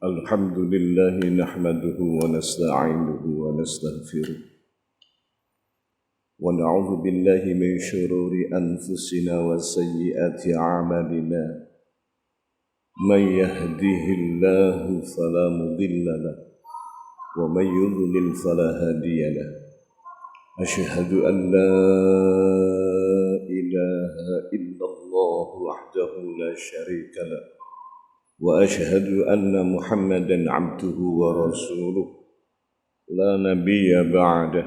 الحمد لله نحمده ونستعينه ونستغفره ونعوذ بالله من شرور أنفسنا وسيئات أعمالنا من يهده الله فلا مضل له ومن يضلل فلا هادي له أشهد أن لا إله إلا الله وحده لا شريك له وأشهد أن محمدًا عبده ورسوله لا نبي بعده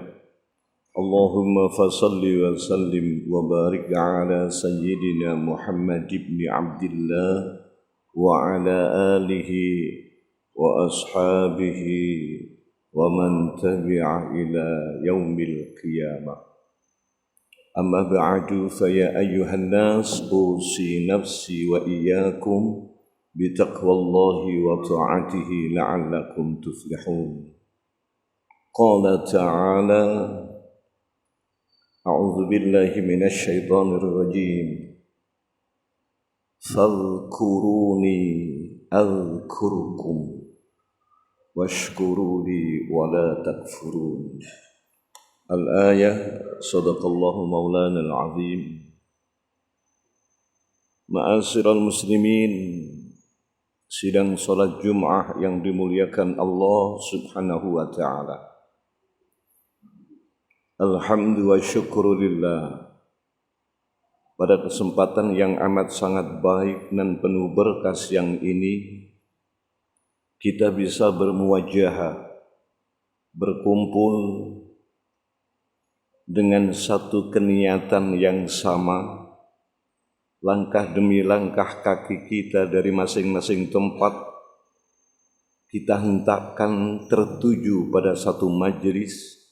اللهم فصل وسلم وبارك على سيدنا محمد بن عبد الله وعلى آله وأصحابه ومن تبع إلى يوم القيامة أما بعد فيا أيها الناس أوصي نفسي وإياكم بتقوى الله وطاعته لعلكم تفلحون قال تعالى أعوذ بالله من الشيطان الرجيم فاذكروني أذكركم واشكروا لي ولا تكفرون الآية صدق الله مولانا العظيم Ma'asyiral muslimin, sidang salat Jum'ah yang dimuliakan Allah subhanahu wa ta'ala. Alhamdulillah wa syukurillah. Pada kesempatan yang amat sangat baik dan penuh berkah yang ini, kita bisa bermuwajahah, berkumpul dengan satu keniatan yang sama, langkah demi langkah kaki kita dari masing-masing tempat kita hentakkan tertuju pada satu majelis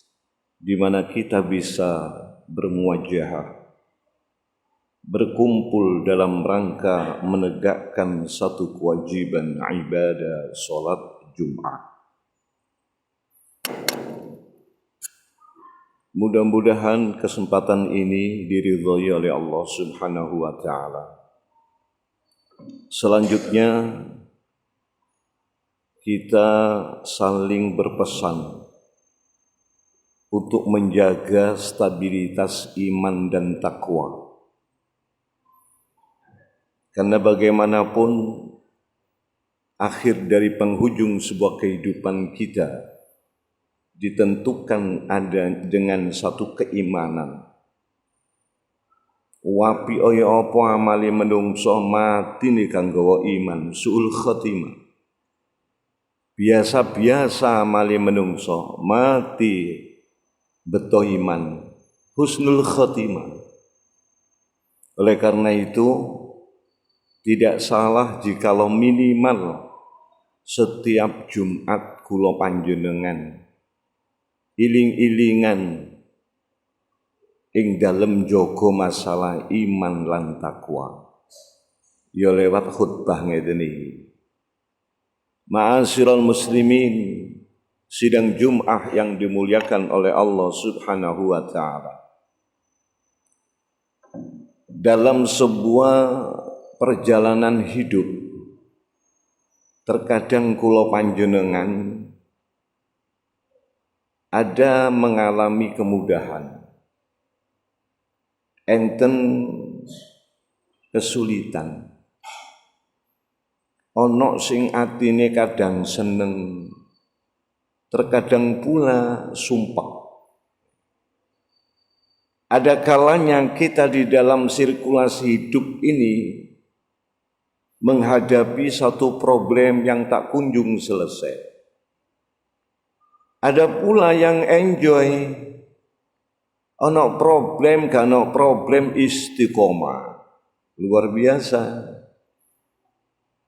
di mana kita bisa bermuwajahah, berkumpul dalam rangka menegakkan satu kewajiban ibadah salat Jumat. Mudah-mudahan kesempatan ini diridhai oleh Allah subhanahu wa ta'ala. Selanjutnya kita saling berpesan untuk menjaga stabilitas iman dan takwa. Karena bagaimanapun akhir dari penghujung sebuah kehidupan kita ditentukan ada dengan satu keimanan. Wapi oyo opo amali menungso mati nih kanggo iman suul khotimah. Biasa-biasa amali menungso mati beto iman husnul khotimah. Oleh karena itu tidak salah jikalau minimal setiap Jumat kula panjenengan iling-ilingan ing dalem jaga masalah iman lan takwa ya lewat khutbah ngeten iki. Ma'asyiral muslimin, sidang Jum'ah yang dimuliakan oleh Allah subhanahu wa ta'ala. Dalam sebuah perjalanan hidup terkadang kula panjenengan ada mengalami kemudahan, enten kesulitan, ono sing atine kadang seneng, terkadang pula sumpah. Ada kalanya kita di dalam sirkulasi hidup ini menghadapi satu problem yang tak kunjung selesai. Ada pula yang enjoy, ono problem gak ono problem istiqomah, luar biasa.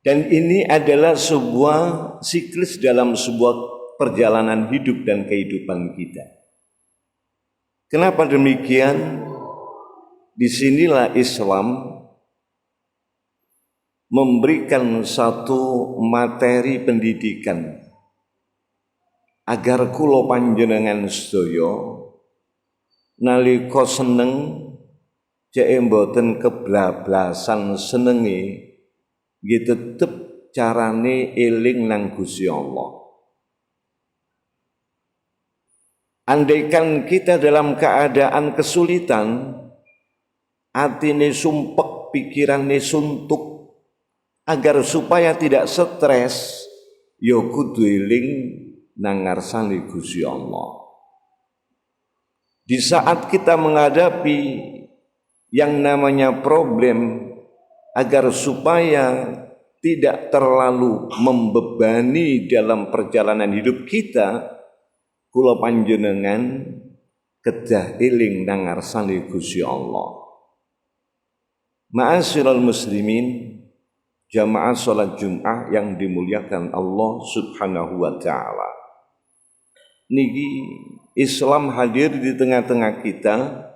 Dan ini adalah sebuah siklus dalam sebuah perjalanan hidup dan kehidupan kita. Kenapa demikian? Disinilah Islam memberikan satu materi pendidikan agar kula panjenengan sedaya nalika seneng cek mboten keblablasan senenge nggih tetep carane eling nang Gusti Allah. Andaikan kita dalam keadaan kesulitan, atine sumpek, pikirane suntuk, agar supaya tidak stres, ya kudu eling nang ngarsane Gusti Allah. Di saat kita menghadapi yang namanya problem, agar supaya tidak terlalu membebani dalam perjalanan hidup kita, kula panjenengan kedah eling nang ngarsane Gusti Allah. Ma'asyiral muslimin, jamaah salat Jumat yang dimuliakan Allah Subhanahu wa taala. Niki Islam hadir di tengah-tengah kita,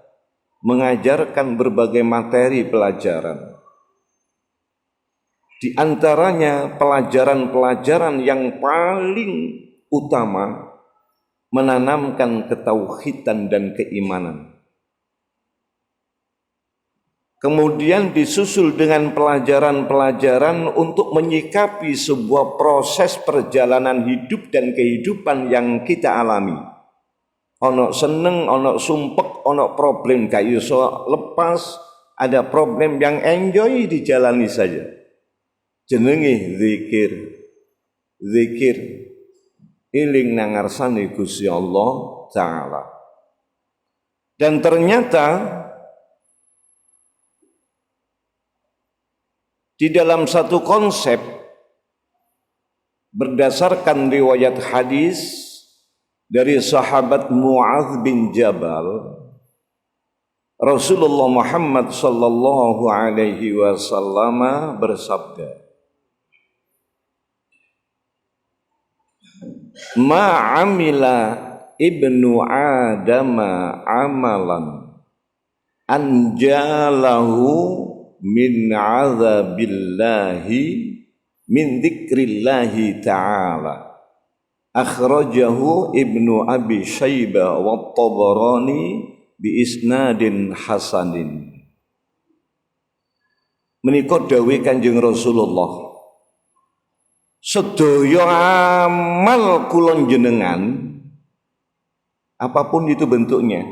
mengajarkan berbagai materi pelajaran. Di antaranya pelajaran-pelajaran yang paling utama menanamkan ketauhidan dan keimanan. Kemudian disusul dengan pelajaran-pelajaran untuk menyikapi sebuah proses perjalanan hidup dan kehidupan yang kita alami. Ono seneng, ono sumpek, ono problem gak iso lepas, ada problem yang enjoy dijalani saja. Jenenge zikir. Zikir eling nang ngarsane Gusti Allah taala. Dan ternyata di dalam satu konsep berdasarkan riwayat hadis dari sahabat Mu'adz bin Jabal, Rasulullah Muhammad sallallahu alaihi wasallam bersabda, "Ma amila ibnu Adam amalan anjalahu min azabillahi min dzikrillahi ta'ala." Akhrajahu Ibnu Abi Syaibah wa Tabarani bi isnadin hasanin. Menika dawuh Kanjeng Rasulullah, sedaya amal kula jenengan, apapun itu bentuknya,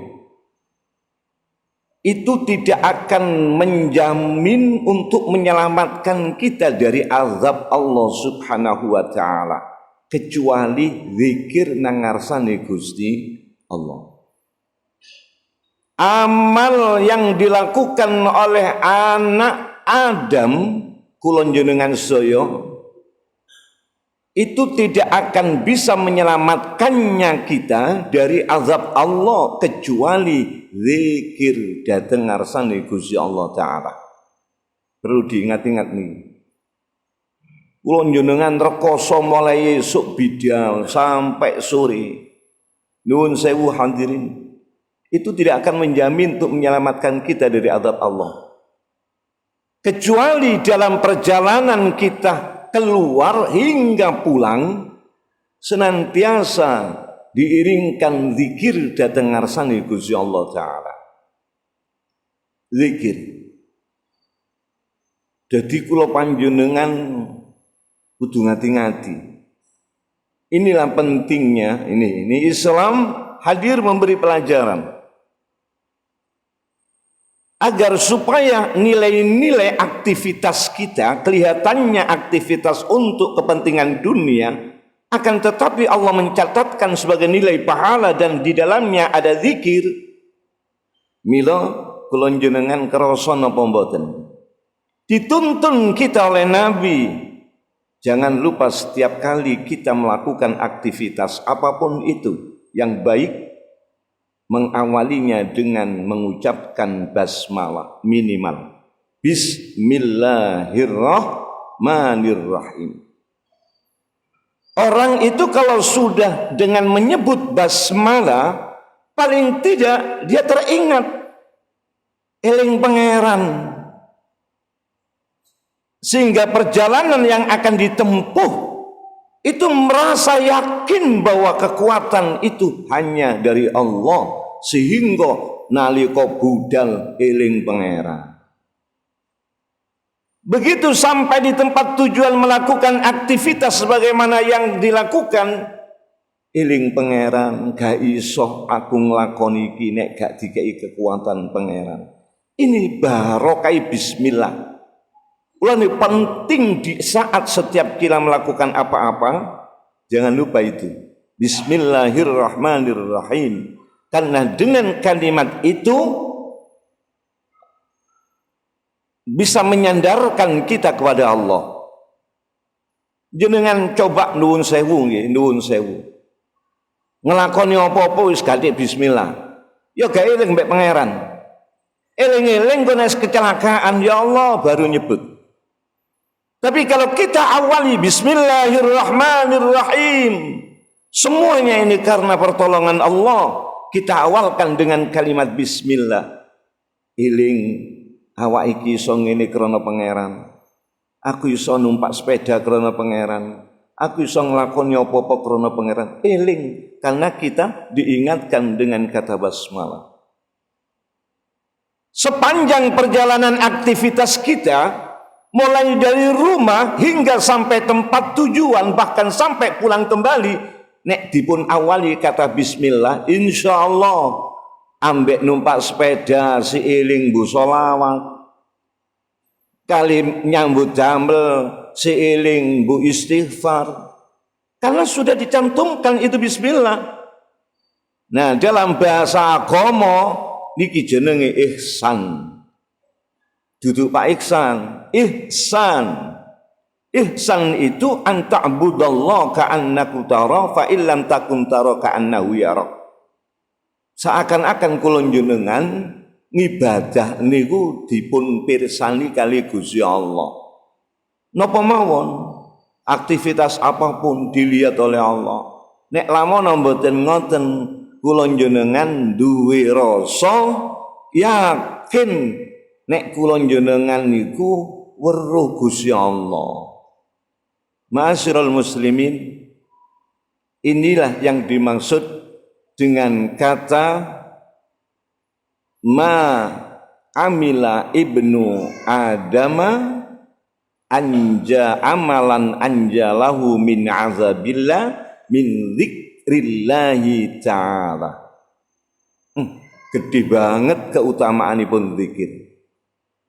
itu tidak akan menjamin untuk menyelamatkan kita dari azab Allah Subhanahu wa taala, kecuali zikir nang ngarsane Gusti Allah. Amal yang dilakukan oleh anak Adam kula jenengan sedaya itu tidak akan bisa menyelamatkannya kita dari azab Allah kecuali zikir dateng ngarsane Gusti Allah taala. Perlu diingat-ingat nih. Kula jenengan rekoso mulai esuk bidal sampai sore. Nuwun sewu hadirin. Itu tidak akan menjamin untuk menyelamatkan kita dari azab Allah. Kecuali dalam perjalanan kita keluar hingga pulang senantiasa diiringkan zikir dateng ngarsane Gusti Allah taala. Zikir. Jadi kula panjenengan kudu ngati-ngati. Inilah pentingnya ini Islam hadir memberi pelajaran agar supaya nilai-nilai aktivitas kita kelihatannya aktivitas untuk kepentingan dunia, akan tetapi Allah mencatatkan sebagai nilai pahala dan di dalamnya ada zikir. Mila kula jenengan krasa napa mboten? Dituntun kita oleh Nabi. Jangan lupa setiap kali kita melakukan aktivitas apapun itu yang baik, mengawalinya dengan mengucapkan basmalah minimal. Bismillahirrahmanirrahim. Orang itu kalau sudah dengan menyebut basmalah, paling tidak dia teringat eling pangeran. Sehingga perjalanan yang akan ditempuh itu merasa yakin bahwa kekuatan itu hanya dari Allah, sehingga nalika budal eling pangeran. Begitu sampai di tempat tujuan melakukan aktivitas sebagaimana yang dilakukan, eling pangeran, gak iso aku nglakoni iki nek gak dikei kekuatan pangeran. Ini barokah bismillah. Mulane penting di saat setiap kita melakukan apa-apa, jangan lupa itu. Bismillahirrahmanirrahim. Karena dengan kalimat itu bisa menyandarkan kita kepada Allah. Jenengan coba nuwun sewu nggih, nuwun sewu. Ngelakoni apa-apa wis gathik bismillah. Ya gak eling mbek pangeran. Eling-eling kok nek kecelakaan ya Allah baru nyebut. Tapi kalau kita awali bismillahirrahmanirrahim, semuanya ini karena pertolongan Allah. Kita awalkan dengan kalimat bismillah. Eling awak iki iso ngene krana pangeran. Aku iso numpak sepeda krana pangeran. Aku iso nglakoni apa-apa krana pangeran. Eling karena kita diingatkan dengan kata basmalah. Sepanjang perjalanan aktivitas kita, mulai dari rumah hingga sampai tempat tujuan, bahkan sampai pulang kembali, nek dipun awali kata bismillah, insyaallah ambek numpak sepeda si eling bu sholawat, kali nyambut damel si eling bu istighfar, karena sudah dicantumkan itu bismillah. Nah, dalam bahasa agama niki jenenge ihsan. Duduk Pak Ihsan. Ihsan. Ihsan itu anta'budallaha ka'annaku tara fa illam takun tara ka'annahu yarak. Seakan-akan kula jenengan ngibadah niku dipun pirsani kali Gusti Allah. Napa mawon aktivitas apapun dilihat oleh Allah. Nek lamun mboten ngoten kula jenengan duwe rasa yakin nek kula jenengan niku weruh Gusti Allah. Ma'asyiral muslimin, inilah yang dimaksud dengan kata ma amila ibnu adama anja amalan anjalahu min azabillah min dzikrillahi ta'ala. Gede banget keutamaanipun zikir.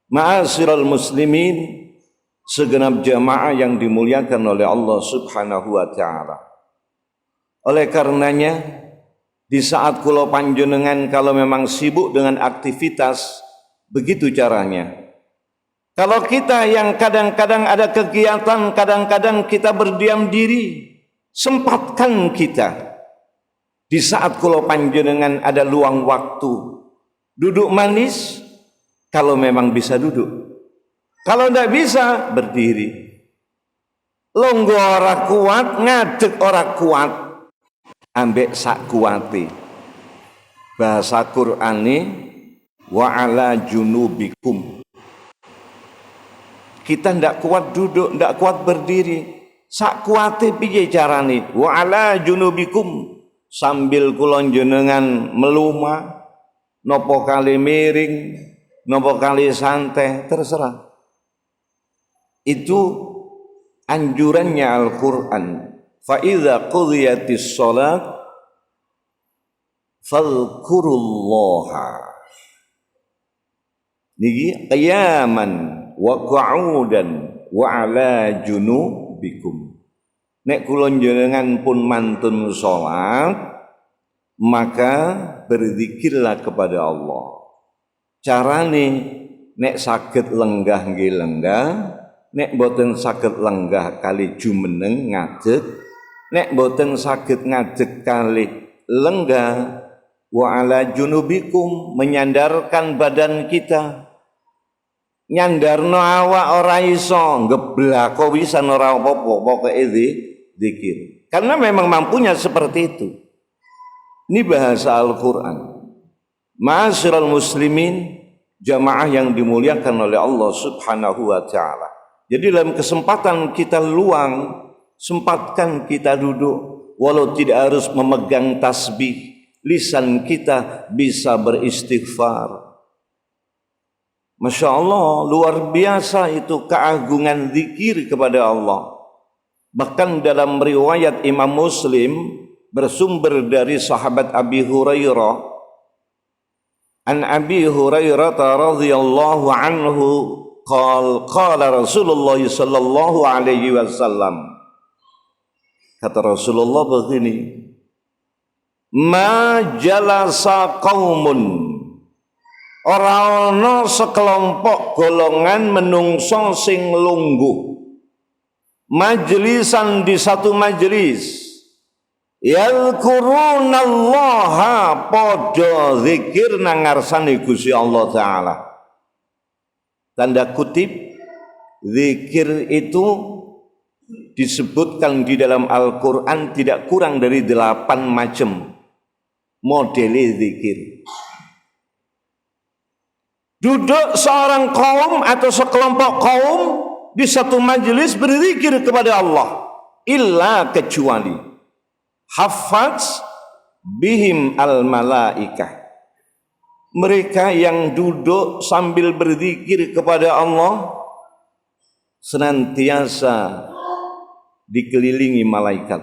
Ma'asyiral muslimin, segenap jamaah yang dimuliakan oleh Allah Subhanahu wa taala. Oleh karenanya, di saat kula panjenengan kalau memang sibuk dengan aktivitas, begitu caranya. Kalau kita yang kadang-kadang ada kegiatan, kadang-kadang kita berdiam diri, sempatkan kita. Di saat kula panjenengan ada luang waktu, duduk manis, kalau memang bisa duduk. Kalau tidak bisa, berdiri. Longgo ora kuat, ngadeg ora kuat, ambek sak kuati. Bahasa Qur'ane wa ala junubikum. Kita tidak kuat duduk, tidak kuat berdiri. Sak kuati piye carane? Wa ala junubikum. Sambil kula jenengan meluma, nopo kali miring, nopo kali santai, terserah. Itu anjurannya Al-Quran. Fa idza qudiyatis shalat fadhkurullaha. Niki qiyaman wa qu'udan wa ala junubikum. Nek kula jenengan pun mantun salat, maka berzikirlah kepada Allah. Carane nek saged lenggah nggih lenggah, nek boten saged lenggah kali jumeneng ngadeg, nek boten saged ngadeg kali lenggah, wa ala junubikum, menyandarkan badan kita. Nyandarno awak ora iso, ngeblako wisan ora apa-apa, pokoke zikir. Karena memang mampunya seperti itu. Ini bahasa Al-Qur'an. Ma'asyiral muslimin, jamaah yang dimuliakan oleh Allah Subhanahu wa taala. Jadi dalam kesempatan kita luang, sempatkan kita duduk, walau tidak harus memegang tasbih, lisan kita bisa beristighfar. Masya Allah, luar biasa itu keagungan zikir kepada Allah. Bahkan dalam riwayat Imam Muslim bersumber dari sahabat Abi Hurairah, an Abi Hurairah radhiyallahu anhu qala Rasulullah sallallahu alaihi wasallam, kata Rasulullah begini, ma jalasa qaumun, ora ana sekelompok golongan menungso sing lungguh majlisan di satu majlis, yadhkurunallaha, padha zikir nang ngarsane Gusti Allah taala. Tanda kutip, zikir itu disebutkan di dalam Al-Quran tidak kurang dari 8 macam model zikir. Duduk seorang kaum atau sekelompok kaum di satu majelis berzikir kepada Allah, illa kecuali hafaz bihim al malaikah, mereka yang duduk sambil berzikir kepada Allah senantiasa dikelilingi malaikat,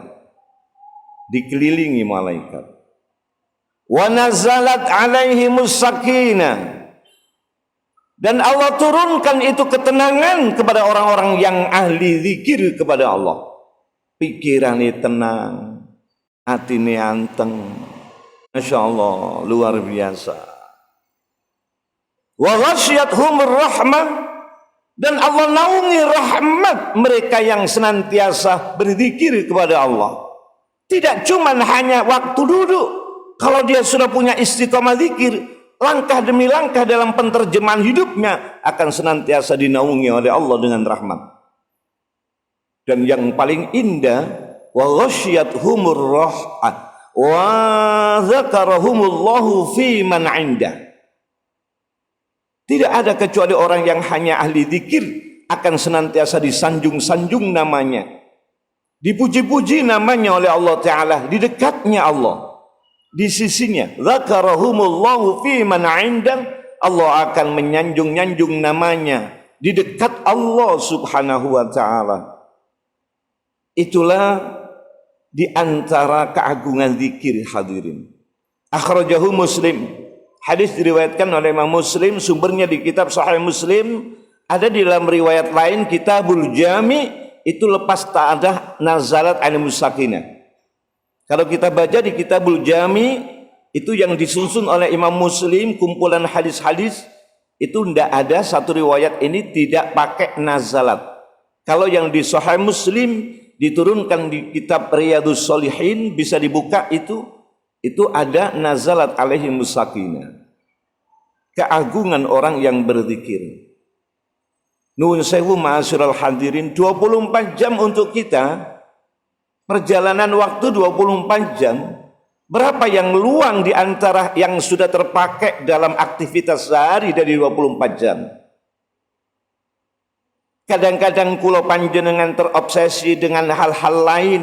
wa nazalat alaihimus sakinah, dan Allah turunkan itu ketenangan kepada orang-orang yang ahli zikir kepada Allah. Pikirannya tenang, hatinya anteng. Masya Allah, luar biasa. Wa ghasyiyatuhumur rahmah, dan Allah naungi rahmat mereka yang senantiasa berzikir kepada Allah. Tidak cuma hanya waktu duduk. Kalau dia sudah punya istiqamah zikir, langkah demi langkah dalam penterjemahan hidupnya akan senantiasa dinaungi oleh Allah dengan rahmat. Dan yang paling indah, wa ghasyiyatuhumur rahmah wa dzakarahumullahu fi man 'indah. Tidak ada kecuali orang yang hanya ahli zikir akan senantiasa disanjung-sanjung namanya, dipuji-puji namanya oleh Allah taala, di dekatnya Allah, di sisinya. Dzakarahumullahu fi man 'indah, Allah akan menyanjung-nyanjung namanya di dekat Allah subhanahu wa ta'ala. Itulah di antara keagungan zikir, hadirin. Akhrajahu Muslim, hadis diriwayatkan oleh Imam Muslim, sumbernya di kitab Sahih Muslim. Ada di dalam riwayat lain Kitabul Jami, itu lepas ta'adah nazalat animus sakinah. Kalau kita baca di Kitabul Jami, itu yang disusun oleh Imam Muslim, kumpulan hadis-hadis, itu tidak ada satu riwayat ini tidak pakai nazalat. Kalau yang di Sahih Muslim diturunkan di kitab Riyadhus Shalihin, bisa dibuka itu ada nazalat alaihimus sakinah. Keagungan orang yang berzikir. Nuhun sewu ma'asyiral hadirin, 24 jam untuk kita. Perjalanan waktu 24 jam. Berapa yang luang di antara yang sudah terpakai dalam aktivitas sehari dari 24 jam? Kadang-kadang kula panjenengan terobsesi dengan hal-hal lain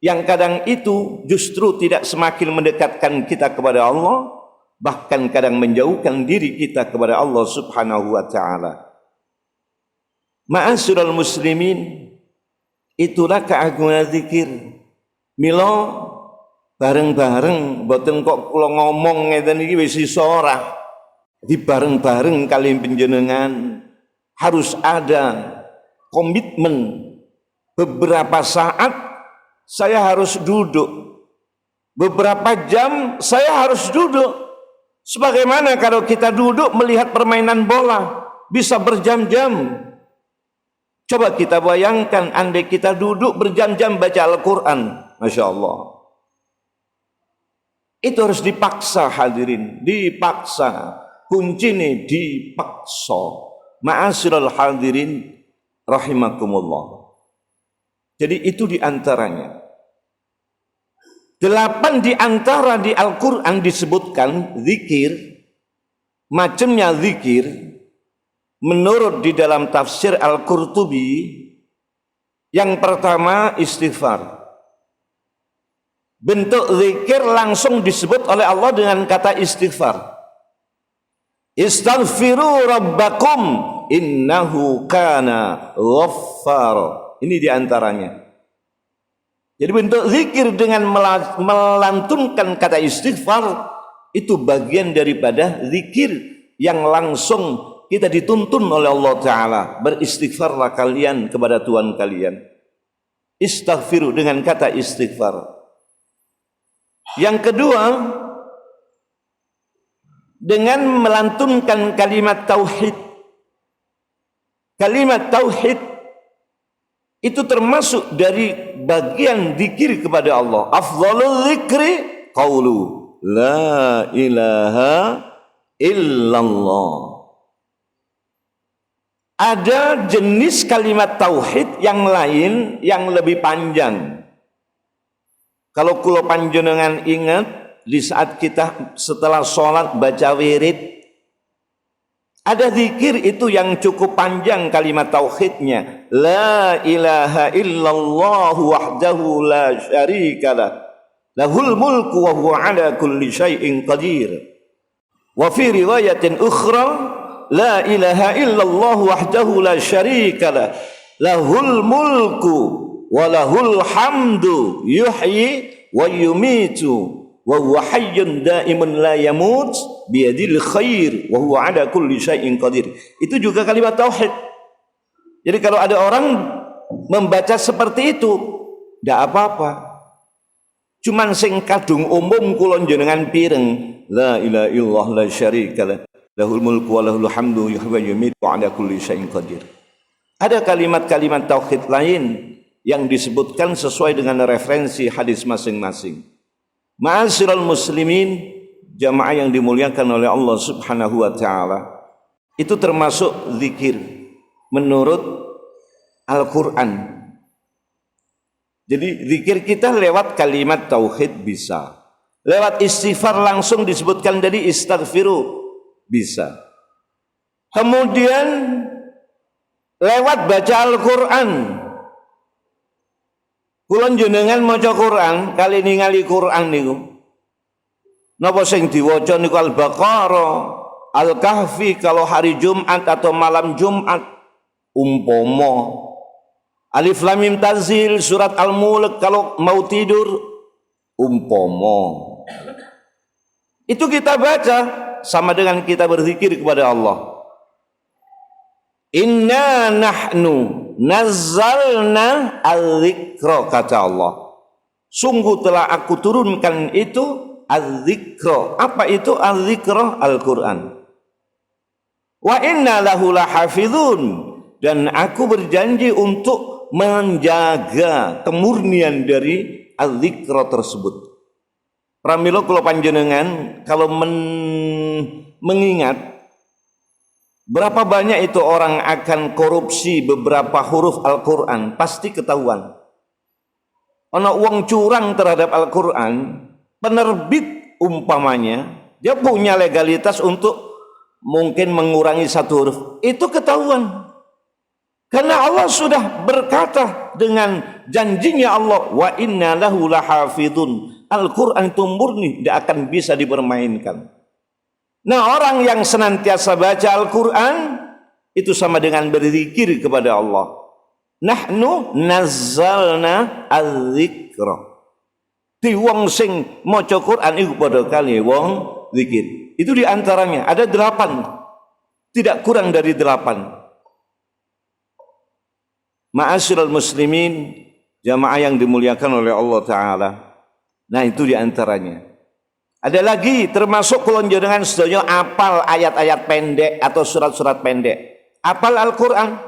yang kadang itu justru tidak semakin mendekatkan kita kepada Allah, bahkan kadang menjauhkan diri kita kepada Allah subhanahu wa ta'ala. Ma'asyiral muslimin, itulah keagungan zikir. Milo bareng-bareng, boten kok kula ngomong ngeten iki wis iso ora. Di bareng-bareng kali panjenengan harus ada komitmen. Beberapa saat saya harus duduk, beberapa jam saya harus duduk. Sebagaimana kalau kita duduk melihat permainan bola bisa berjam-jam. Coba kita bayangkan andai kita duduk berjam-jam baca Al-Quran, Masya Allah. Itu harus dipaksa, hadirin, dipaksa. Kunci ini dipaksa. Ma'asyiral hadirin rahimakumullah. Jadi itu di antaranya. 8 di antara di Al-Quran disebutkan zikir, macamnya zikir. Menurut di dalam tafsir Al-Qurtubi, yang pertama istighfar. bentuk zikir langsung disebut oleh Allah dengan kata istighfar. Istaghfiru rabbakum innahu kana ghaffar. Ini diantaranya. Jadi bentuk zikir dengan melantunkan kata istighfar itu bagian daripada zikir yang langsung kita dituntun oleh Allah Ta'ala. Beristighfarlah kalian kepada Tuhan kalian. Istaghfiru dengan kata istighfar. Yang kedua, dengan melantunkan kalimat tauhid. Kalimat tauhid itu termasuk dari bagian zikir kepada Allah. Afdhalul zikri qaulu la ilaha illallah. Ada jenis kalimat tauhid yang lain yang lebih panjang. Kalau kula panjenengan ingat di saat kita setelah sholat baca wirid, ada zikir itu yang cukup panjang kalimat tauhidnya. La ilaha illallah wahdahu la syarikalah. Lahul mulku wa huwa ala kulli syai'in qadir. Wa fi riwayatin ukhra, la ilaha illallah wahdahu la syarikalah. Lahul mulku wa lahul hamdu yuhyi wa yumitu. Wa huwa hayyun daimun la yamut biyadil khair wa huwa ala kulli syai'in qadir. Itu juga kalimat tauhid. Jadi kalau ada orang membaca seperti itu, tidak apa-apa. Cuman sing kadung umum kula jenengan pireng, la ilaha illallah la syarikalah, lahul mulku wa lahul hamdu yuhyi wa yumiitu wa ala kulli syai'in qadir. Ada kalimat-kalimat tauhid lain yang disebutkan sesuai dengan referensi hadis masing-masing. Ma'asyiral muslimin, jamaah yang dimuliakan oleh Allah Subhanahu wa taala, itu termasuk zikir menurut Al-Qur'an. Jadi zikir kita lewat kalimat tauhid bisa. Lewat istighfar langsung disebutkan dari istaghfiru bisa. Kemudian lewat baca Al-Qur'an. Kula jenengan maca Quran, kali ningali Quran niku. Napa sing diwaca niku Al-Baqarah, Al-Kahfi kalau hari Jumat atau malam Jumat, umpama Alif Lam Mim Tanzil, surat Al-Mulk kalau mau tidur, umpama. Itu kita baca sama dengan kita berzikir kepada Allah. Inna nahnu nazzalna al-dzikra, kata Allah. Sungguh telah aku turunkan itu al-dzikra. Apa itu al-dzikra? Al-Quran. Wa inna lahu lahafizun, dan aku berjanji untuk menjaga kemurnian dari al-dzikra tersebut. Pramila kula panjenengan kalau mengingat berapa banyak itu orang akan korupsi beberapa huruf Al-Quran, pasti ketahuan. Ana wong curang terhadap Al-Quran, penerbit umpamanya, dia punya legalitas untuk mungkin mengurangi satu huruf, itu ketahuan. Karena Allah sudah berkata dengan janjinya Allah, wa inna lahu lahafidun. Al-Quran itu murni, tidak akan bisa dipermainkan. Nah, orang yang senantiasa baca Al-Quran itu sama dengan berzikir kepada Allah. Nahnu nazzalna al-dzikra. Di wong sing maca Quran iku padha kali wong zikir. Itu diantaranya ada 8, tidak kurang dari 8. Ma'asyiral muslimin, jamaah yang dimuliakan oleh Allah Ta'ala. Nah, itu diantaranya. Ada lagi termasuk kula njenengan sedaya apal ayat-ayat pendek atau surat-surat pendek. Apal Al-Qur'an.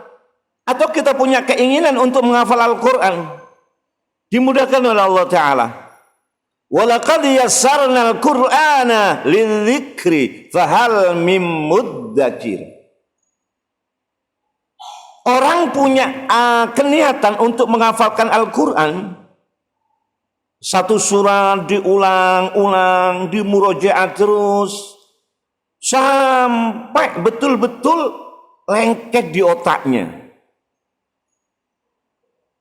Atau kita punya keinginan untuk menghafal Al-Qur'an. Dimudahkan oleh Allah Ta'ala. Wa laqad yassarna al-Qur'ana lidzikri fahal mim mudzakir. Orang punya keniatan untuk menghafalkan Al-Qur'an. Satu surat diulang-ulang, dimurojaat terus sampai betul-betul lengket di otaknya.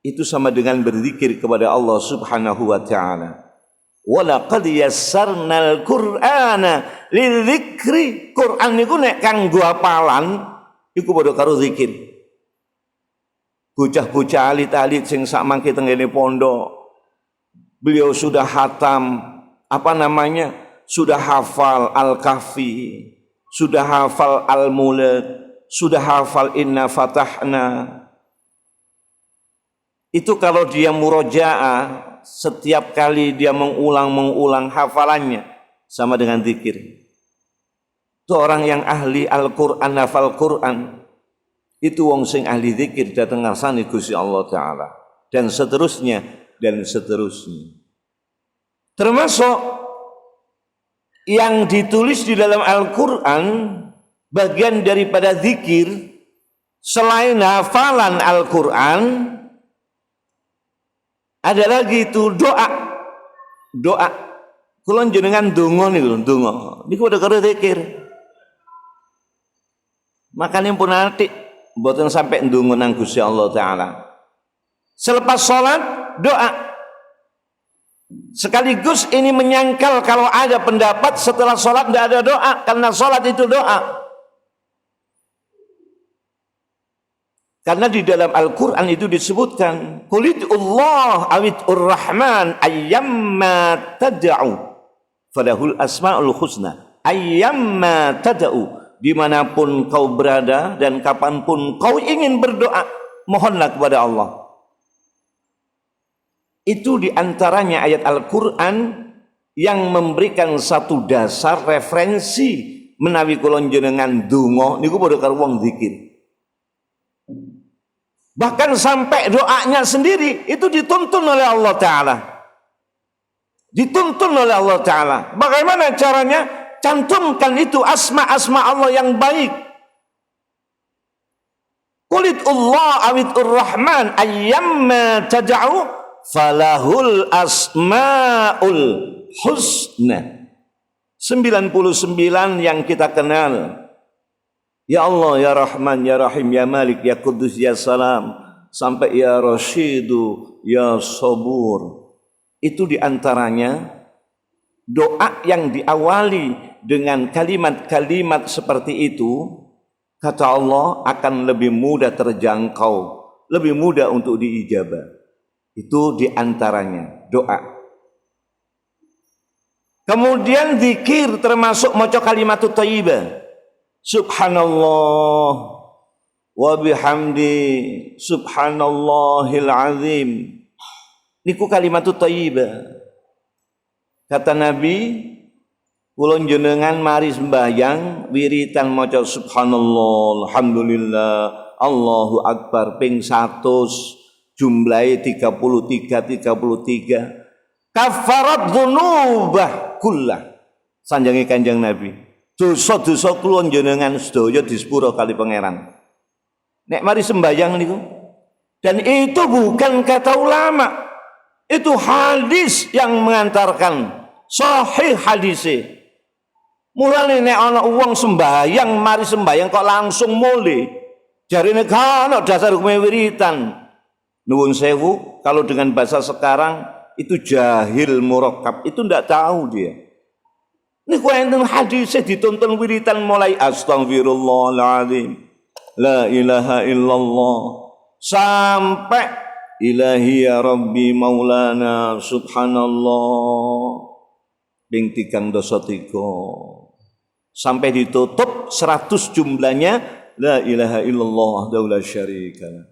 Itu sama dengan berzikir kepada Allah Subhanahu wa taala. Wa laqad yassarnal Qur'ana lidzikri. Quran niku nek kanggo hafalan iku padha karo zikir. Bocah-bocah alit-alit sing sak mangke tengene pondok, beliau sudah hatam sudah hafal Al-Kahfi, sudah hafal Al-Mulk, sudah hafal Inna Fatahna. Itu kalau dia murojaah, setiap kali dia mengulang hafalannya sama dengan zikir. Itu orang yang ahli Al-Quran, hafal Quran, itu wong sing ahli zikir dateng ngarsane Gusti Allah Ta'ala, dan seterusnya dan seterusnya. Termasuk yang ditulis di dalam Al-Quran, bagian daripada zikir selain hafalan Al-Quran, ada lagi itu doa. Kula jenengan donga niku, niku udah karo zikir. Makanya pun atik mboten sampai ndonga nang Gusti Allah Ta'ala. Selepas sholat doa. Sekaligus ini menyangkal kalau ada pendapat setelah sholat tidak ada doa, karena sholat itu doa. Karena di dalam Al-Quran itu disebutkan, Qulidullah awidur rahman ayyamma tad'u falahul asma'ul husna. Ayyamma tad'u, dimanapun kau berada dan kapanpun kau ingin berdoa, mohonlah kepada Allah. Itu diantaranya ayat Al-Quran yang memberikan satu dasar referensi menawi kulon jenengan donga niku padha karo wong zikir. Bahkan sampai doanya sendiri itu dituntun oleh Allah Ta'ala. Dituntun oleh Allah Ta'ala. Bagaimana caranya? Cantumkan itu asma-asma Allah yang baik. Qulidullah awidur rahman ayyamma tad'u falahul asmaul husna. 99 yang kita kenal. Ya Allah, ya Rahman, ya Rahim, ya Malik, ya Kudus, ya Salam, sampai ya Rashidu, ya Sabur. Itu diantaranya doa yang diawali dengan kalimat-kalimat seperti itu, kata Allah, akan lebih mudah terjangkau, lebih mudah untuk diijabah. Itu diantaranya doa. Kemudian zikir termasuk maca kalimatut thayyibah. Subhanallah wa bihamdi subhanallahil azim. Niku kalimatut thayyibah. Kata Nabi, kula jenengan mari sembahyang wiritan maca subhanallah, alhamdulillah, Allahu akbar ping 100, jumlahe 33. Kafarat dzunubah kullah. Sanjange Kanjeng Nabi. Dosa-dosa kula jenengan sedaya disepuro kali pangeran. Nek mari sembahyang niku. Dan itu bukan kata ulama. Itu hadis yang mengantarkan, sahih hadise. Mulane nek ana wong sembahyang, mari sembahyang kok langsung mule. Jarine kana dasar hukume wiritan. Nuwun sewu, kalau dengan bahasa sekarang itu jahil murakkab, itu ndak tahu dia. Niku enten hadis dituntun wiritan mulai astagfirullahaladzim, la ilaha illallah, sampai ilahi ya rabbi maulana subhanallah ping 303, sampai ditutup 100 jumlahnya la ilaha illallah wahdahu la syarikalah.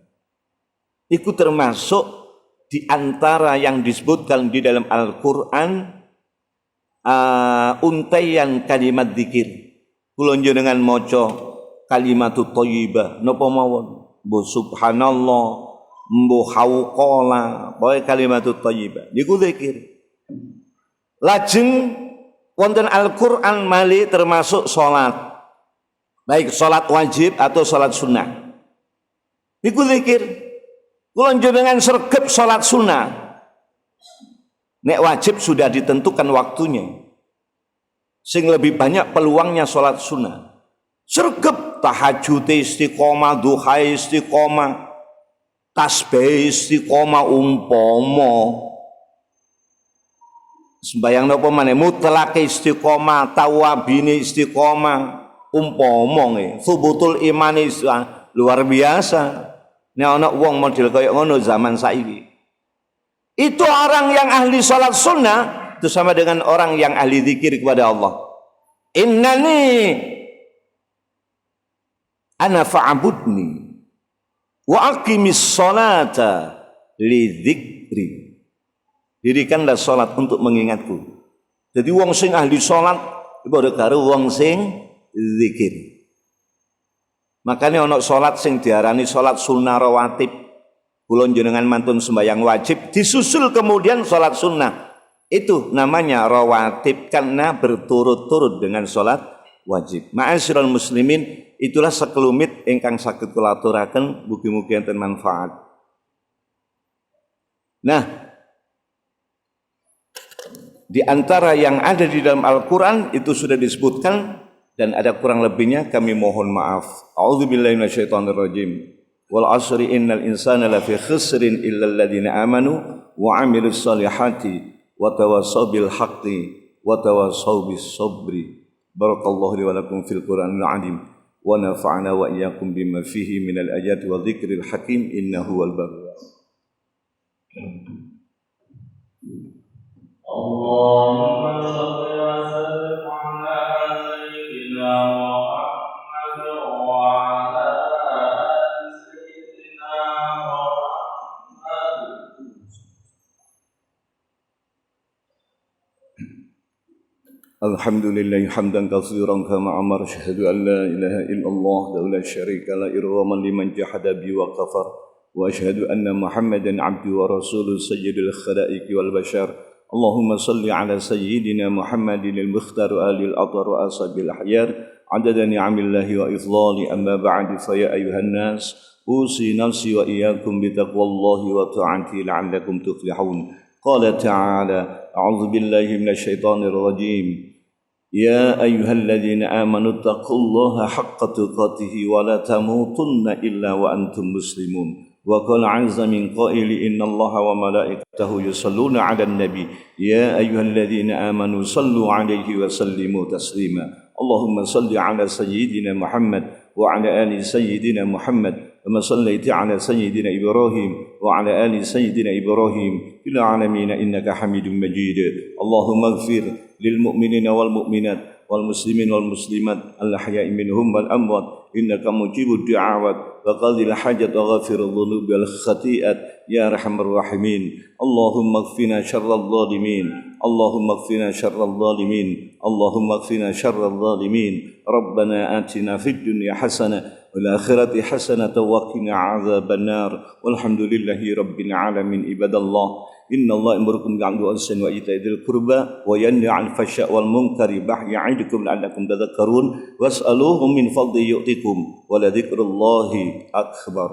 Itu termasuk di antara yang disebutkan di dalam Al-Quran, untaian kalimat zikir. Kula njenengan maca kalimatut thayyibah napa mawon, mbuh subhanallah, mbuh hauqala, pokoke kalimatut thayyibah niku zikir. Lajeng wonten Al-Qur'an malih termasuk salat, baik salat wajib atau salat sunnah, niku zikir. Kula njenengan sregep salat sunnah, nek wajib sudah ditentukan waktunya. Sing lebih banyak peluangnya salat sunnah. Sregep tahajud istiqomah, duha istiqomah, tasbih istiqomah umpama. Sembayang napa maneh mutlak istiqomah, tawabine istiqomah, umpama subutul iman luar biasa. Nek ana wong model kaya ngono zaman saiki. Itu orang yang ahli salat sunnah itu sama dengan orang yang ahli zikir kepada Allah. Innani ana fa'budni wa aqimis salata li dzikri. Dirikanlah salat untuk mengingatku. Jadi wong sing ahli salat padha karo wong sing zikir. Makanya ana salat sing diarani salat sunnah rawatib. Kula jenengan mantun sembahyang wajib disusul kemudian salat sunnah. Itu namanya rawatib karena berturut-turut dengan salat wajib. Ma'asyiral muslimin, itulah sekelumit ingkang saged kula aturaken, mugi-mugi enten manfaat. Nah, di antara yang ada di dalam Al-Quran itu sudah disebutkan dan ada kurang lebihnya, kami mohon maaf. A'udzubillahi minasyaitonirrajim. Wal 'asri innal insana lafi khusrin illal ladzina amanu wa 'amilus shalihati wa tawassaw bil haqqi wa tawassaw bis sabri. Barakallahu li wa lakum fil Qur'anil 'azim wa nafa'ana wa iyyakum bima fihi minal ayati wa dzikril hakim innahu wal barr. اللهم صل وسلم على سيدنا محمد وعلى آل سيدنا محمد. الحمد لله حمدا كثيرا كما أمر أشهد أن لا إله إلا الله وحده لا شريك له إرغاما لمن جحد به وكفر وأشهد أن محمدا عبده ورسوله سيد الخلائق والبشر. اللهم صل على سيدنا محمد المختار آل الأطهر وأصحاب الأحيار عدد نعم الله وإفضاله. أما بعد فيا أيها الناس أوصي نفسي وإياكم بتقوى الله وطاعته لعلكم تفلحون. قال تعالى أعوذ بالله من الشيطان الرجيم يا أيها الذين آمنوا اتقوا الله حق تقاته ولا تموتن إلا وأنتم مسلمون. وقال عز من قائل إن الله وملائكته يصلون على النبي يا أيها الذين آمنوا صلوا عليه وسلموا تسليما. اللهم صل على سيدنا محمد وعلى آل سيدنا محمد كما صليت على سيدنا إبراهيم وعلى آل سيدنا إبراهيم في العالمين إنك حميد مجيد. اللهم اغفر للمؤمنين والمؤمنات والمسلمين والمسلمات الأحياء منهم والأموات إنك مجيب الدعوات وقاضي الحاجة وغافر الذنوب والخطيئات يا أرحم الراحمين. اللهم اكفنا شر الظالمين. اللهم اكفنا شر الظالمين. اللهم اكفنا شر الظالمين. ربنا آتنا في الدنيا حسنة والآخرة حسنة وقنا عذاب النار والحمد لله رب العالمين. عباد الله إن الله يأمركم بالعدل والإحسان وإيتاء ذي القربى وينهى عن الفحشاء والمنكر يعظكم لعلكم تذكرون واسألوه من فضله يؤتكم ولذكر الله أكبر.